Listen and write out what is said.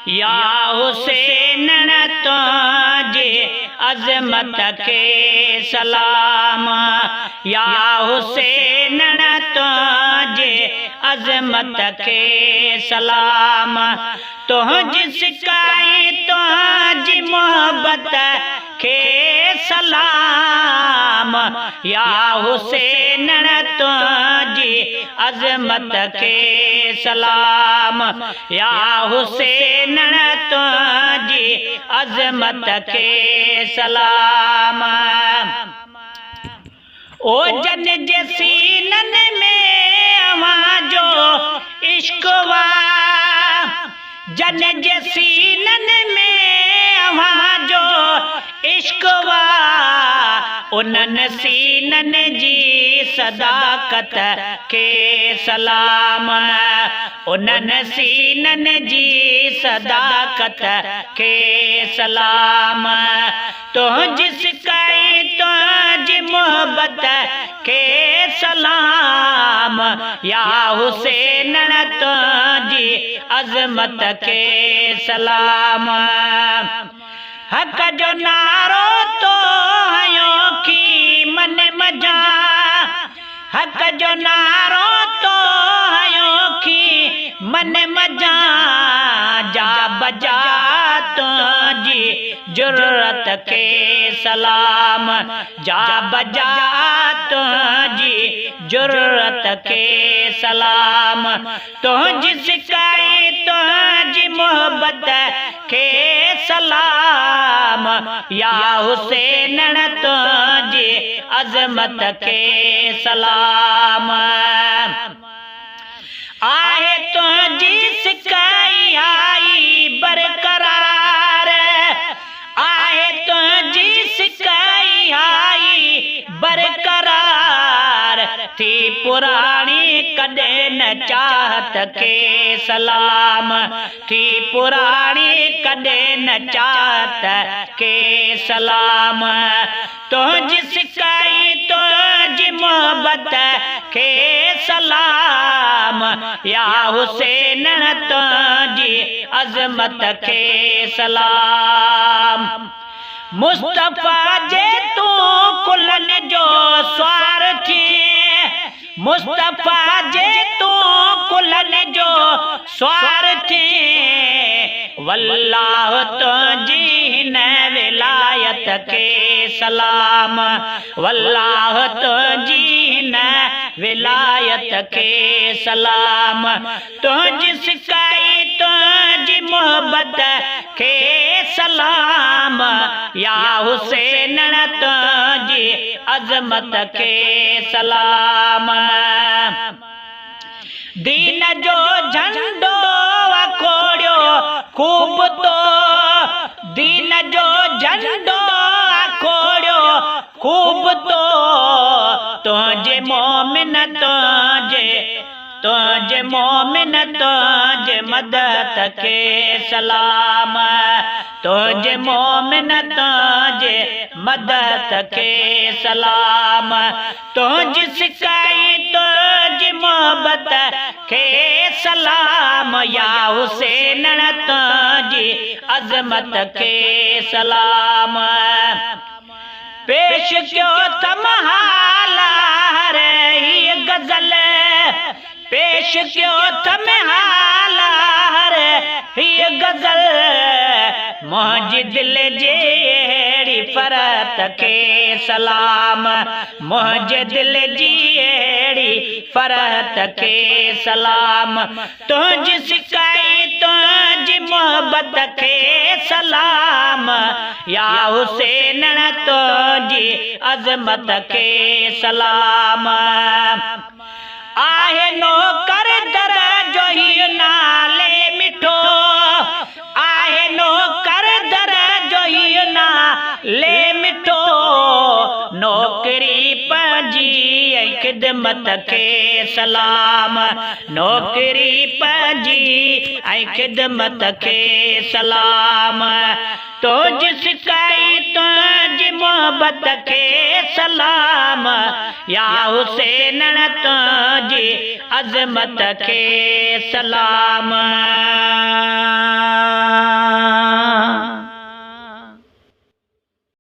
या हुसैन तुझे अजमत के सलाम, या हुसैन तुझे अजमत के सलाम। तो जिसका तुझी मोहब्बत के सलाम, या हुसैन तुझी अजमत के सलाम, या हुसैन तुझी अजमत के सलाम। ओ जन जसीनन में वहाँ जो इश्कवा, जन जसीनन में वहाँ जो इश्कवा, उनन सीनन जी सदाकत के सलाम, उनन सीनन जी सदाकत के सलाम। तो जिसका तुझी मोहब्बत के सलाम, या हुसैन तुझी अजमत के सलाम। हक जो नारो तो हयो की मन मजा, हक जो नारो तो हयो की मन मजा, जा बजा तुझी जुर्रत के सलाम, जा बजा तुझी जुर्रत के सलाम। तो जिसका तुझी मोहब्बत के सलाम, या हुसैन तुझी अजमत के सलाम। आहे तुझी सिकाई आई बरकरार, आहे तुझी सिकाई आई बरकरार, थी पुरानी कदे न चाहत के सलाम, थी पुरानी कदे न चाहत के सलाम। तो जिसका तुझी मोहब्बत के सलाम, या हुसैन तुझी अजमत के सलाम। मुस्तफा जे तू कुलन जो स्वार्थी, मुस्तफा जे तू कुलन जो स्वार्थी, वल्लाह तुझी न विलायत के सलाम, वल्लाह तुझी न विलायत के सलाम। तो जिसका तुझी मोहब्बत के सलाम, या हुसैन तुझी अजमत के सलाम। दीन जो झंडो खोड़ियो खूब तो, दीन जो झंडो खोड़ियो खूब तो, तुझे मोमिन तुझे मोमिन तुझे मदद के सलाम, तुझे मोमिन तुझे मदद के सलाम। तो जिसका तुझी मोहब्बत के सलाम, या हुसैन तुझी अजमत के सलाम। पेश क्यों तमहाला रही गजल, पेश क्यों तमहाला रही गजल, मौज दिल जेड़ी फरत के सलाम, मौज दिल जेड़ी फरत के सलाम। तो जिसका तुझी मोहब्बत के सलाम, या हुसैन तुझी अजमत के सलाम। आहे नो कर दर जो ही नाले मिठो, आहे नो कर दर जो ही नाले मिठो, नौकरी पंजी खिदमत के सलाम, नौकरी पंजी खिदमत के सलाम। तो जिसका तुझी मोहब्बत के सलाम या हुसैन तुंहिंजी अज़मत खे सलाम।